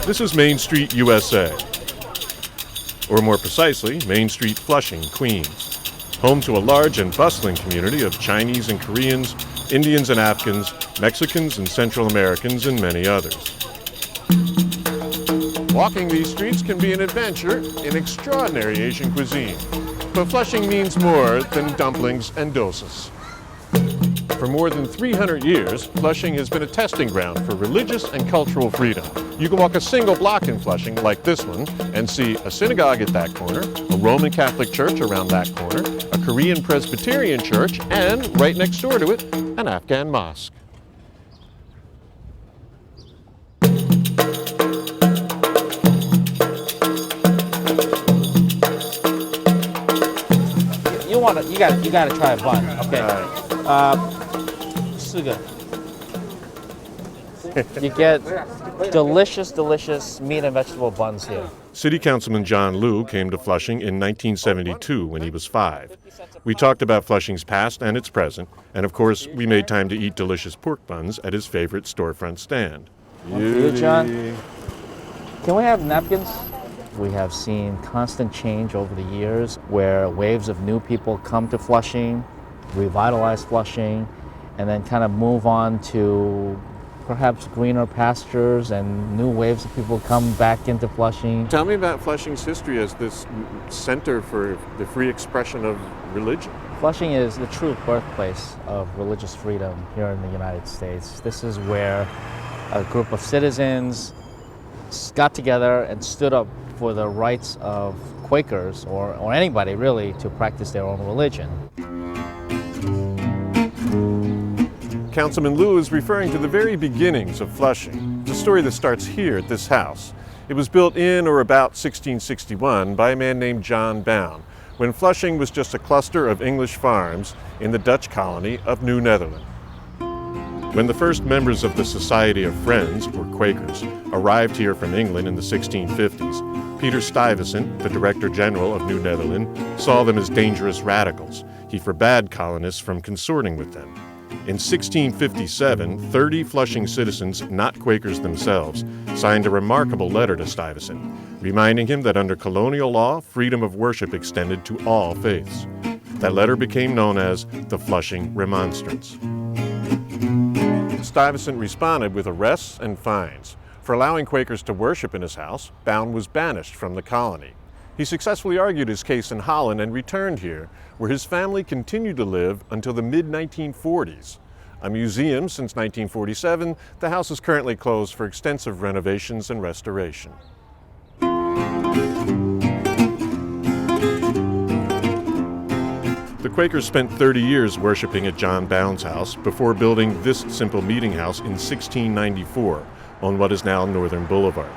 This is Main Street, USA. Or more precisely, Main Street, Flushing, Queens. Home to a large and bustling community of Chinese and Koreans, Indians and Afghans, Mexicans and Central Americans, and many others. Walking these streets can be an adventure in extraordinary Asian cuisine. But Flushing means more than dumplings and dosas. For more than 300 years, Flushing has been a testing ground for religious and cultural freedom. You can walk a single block in Flushing, like this one, and see a synagogue at that corner, a Roman Catholic church around that corner, a Korean Presbyterian church, and right next door to it, an Afghan mosque. You gotta try a bun. Okay. You get delicious meat and vegetable buns here. City Councilman John Liu came to Flushing in 1972 when he was 5. We talked about Flushing's past and its present, and of course, we made time to eat delicious pork buns at his favorite storefront stand. One for you, John. Can we have napkins? We have seen constant change over the years where waves of new people come to Flushing, revitalize Flushing, and then kind of move on to perhaps greener pastures, and new waves of people come back into Flushing. Tell me about Flushing's history as this center for the free expression of religion. Flushing is the true birthplace of religious freedom here in the United States. This is where a group of citizens got together and stood up for the rights of Quakers, or anybody really, to practice their own religion. Councilman Liu is referring to the very beginnings of Flushing, the story that starts here at this house. It was built in or about 1661 by a man named John Bown, when Flushing was just a cluster of English farms in the Dutch colony of New Netherland. When the first members of the Society of Friends, or Quakers, arrived here from England in the 1650s, Peter Stuyvesant, the Director General of New Netherland, saw them as dangerous radicals. He forbade colonists from consorting with them. In 1657, 30 Flushing citizens, not Quakers themselves, signed a remarkable letter to Stuyvesant, reminding him that under colonial law, freedom of worship extended to all faiths. That letter became known as the Flushing Remonstrance. Stuyvesant responded with arrests and fines. For allowing Quakers to worship in his house, Bown was banished from the colony. He successfully argued his case in Holland and returned here, where his family continued to live until the mid-1940s. A museum since 1947, the house is currently closed for extensive renovations and restoration. The Quakers spent 30 years worshiping at John Bown's house before building this simple meeting house in 1694 on what is now Northern Boulevard.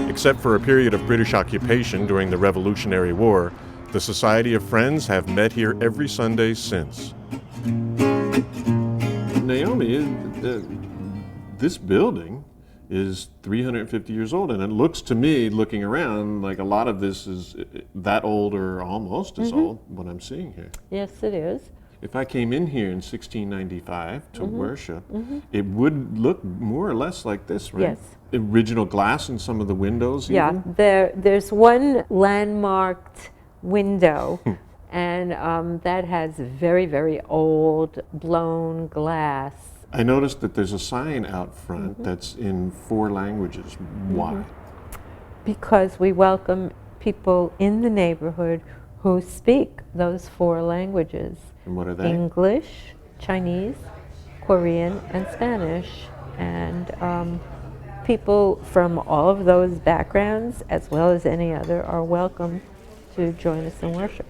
Except for a period of British occupation during the Revolutionary War, the Society of Friends have met here every Sunday since. Naomi, this building is 350 years old, and it looks to me, looking around, like a lot of this is that old or almost as old, what I'm seeing here. Yes, it is. If I came in here in 1695 to worship, it would look more or less like this, right? Yes. Original glass in some of the windows, Yeah, even? there's one landmarked window, and that has very, very old blown glass. I noticed that there's a sign out front that's in 4 languages. Why? Because we welcome people in the neighborhood who speak those 4 languages. And what are they? English, Chinese, Korean, and Spanish. And people from all of those backgrounds, as well as any other, are welcome to join us in worship.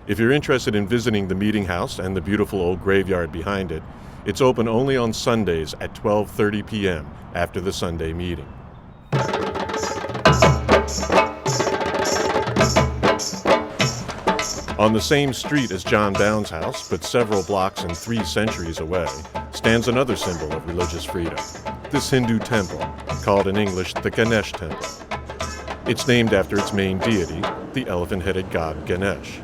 If you're interested in visiting the meeting house and the beautiful old graveyard behind it, it's open only on Sundays at 12:30 p.m. after the Sunday meeting. On the same street as John Bown's house, but several blocks and 3 centuries away, stands another symbol of religious freedom, this Hindu temple, called in English the Ganesh Temple. It's named after its main deity, the elephant-headed god Ganesh.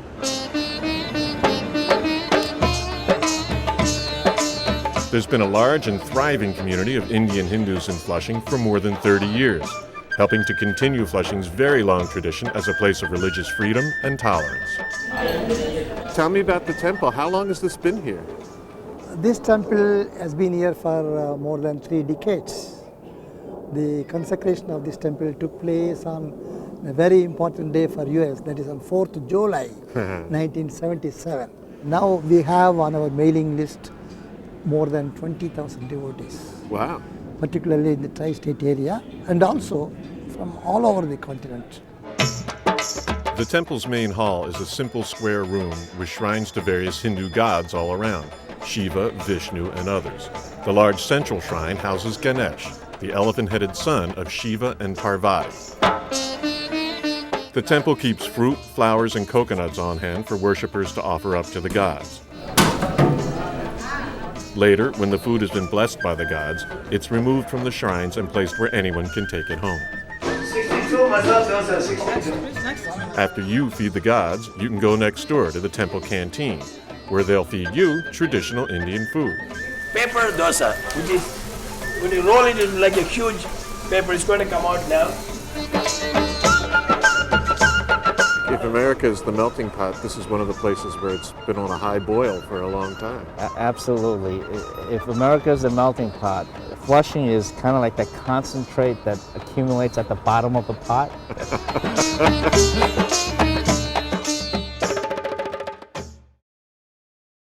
There's been a large and thriving community of Indian Hindus in Flushing for more than 30 years, helping to continue Flushing's very long tradition as a place of religious freedom and tolerance. Tell me about the temple. How long has this been here? This temple has been here for more than 3 decades. The consecration of this temple took place on a very important day for US, that is on 4th July 1977. Now we have on our mailing list more than 20,000 devotees. Wow. Particularly in the tri-state area and also from all over the continent. The temple's main hall is a simple square room with shrines to various Hindu gods all around, Shiva, Vishnu, and others. The large central shrine houses Ganesh, the elephant-headed son of Shiva and Parvati. The temple keeps fruit, flowers, and coconuts on hand for worshippers to offer up to the gods. Later, when the food has been blessed by the gods, it's removed from the shrines and placed where anyone can take it home. After you feed the gods, you can go next door to the temple canteen, where they'll feed you traditional Indian food. Paper dosa, which is when you roll it in like a huge paper, it's going to come out now. If America is the melting pot, this is one of the places where it's been on a high boil for a long time. Absolutely. If America is a melting pot, Flushing is kind of like the concentrate that accumulates at the bottom of the pot.